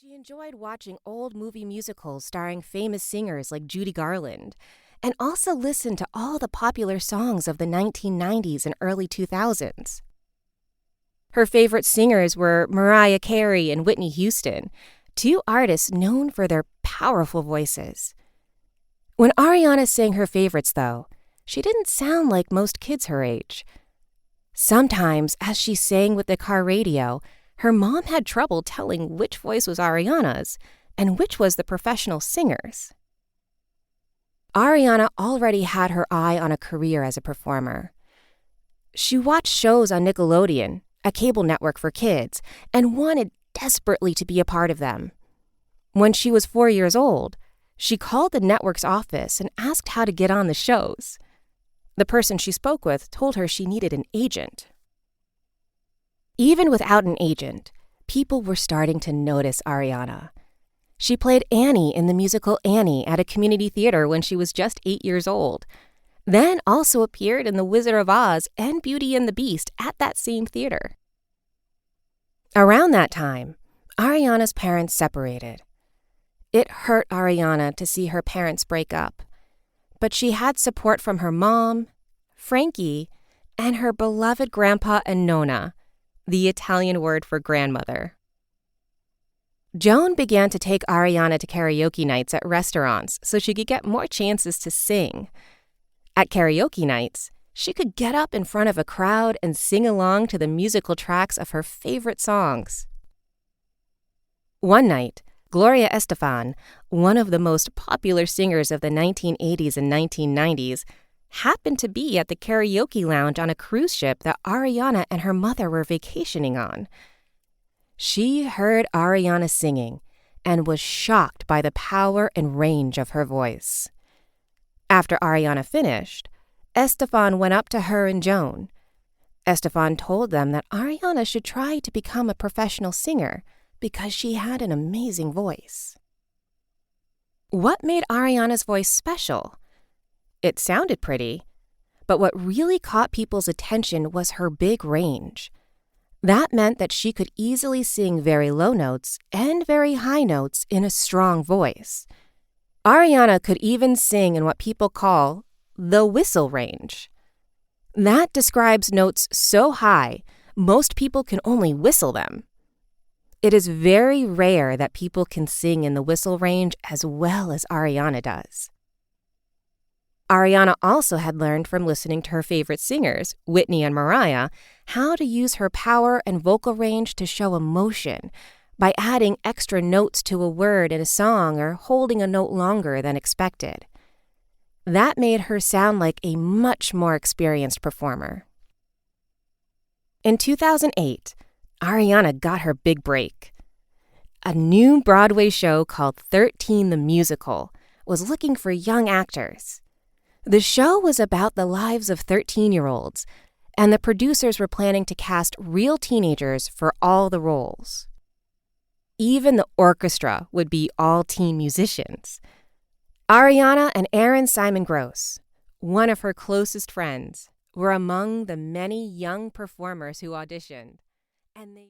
She enjoyed watching old movie musicals starring famous singers like Judy Garland, and also listened to all the popular songs of the 1990s and early 2000s. Her favorite singers were Mariah Carey and Whitney Houston, two artists known for their powerful voices. When Ariana sang her favorites, though, she didn't sound like most kids her age. Sometimes, as she sang with the car radio, her mom had trouble telling which voice was Ariana's and which was the professional singer's. Ariana already had her eye on a career as a performer. She watched shows on Nickelodeon, a cable network for kids, and wanted desperately to be a part of them. When she was 4 years old, she called the network's office and asked how to get on the shows. The person she spoke with told her she needed an agent. Even without an agent, people were starting to notice Ariana. She played Annie in the musical Annie at a community theater when she was just 8 years old, then also appeared in The Wizard of Oz and Beauty and the Beast at that same theater. Around that time, Ariana's parents separated. It hurt Ariana to see her parents break up, but she had support from her mom, Frankie, and her beloved grandpa and nonna, the Italian word for grandmother. Joan began to take Ariana to karaoke nights at restaurants so she could get more chances to sing. At karaoke nights, she could get up in front of a crowd and sing along to the musical tracks of her favorite songs. One night, Gloria Estefan, one of the most popular singers of the 1980s and 1990s, happened to be at the karaoke lounge on a cruise ship that Ariana and her mother were vacationing on. She heard Ariana singing and was shocked by the power and range of her voice. After Ariana finished, Estefan went up to her and Joan. Estefan told them that Ariana should try to become a professional singer because she had an amazing voice. What made Ariana's voice special? It sounded pretty, but what really caught people's attention was her big range. That meant that she could easily sing very low notes and very high notes in a strong voice. Ariana could even sing in what people call the whistle range. That describes notes so high, most people can only whistle them. It is very rare that people can sing in the whistle range as well as Ariana does. Ariana also had learned from listening to her favorite singers, Whitney and Mariah, how to use her power and vocal range to show emotion by adding extra notes to a word in a song or holding a note longer than expected. That made her sound like a much more experienced performer. In 2008, Ariana got her big break. A new Broadway show called 13 the Musical was looking for young actors. The show was about the lives of 13-year-olds, and the producers were planning to cast real teenagers for all the roles. Even the orchestra would be all teen musicians. Ariana and Aaron Simon Gross, one of her closest friends, were among the many young performers who auditioned, and they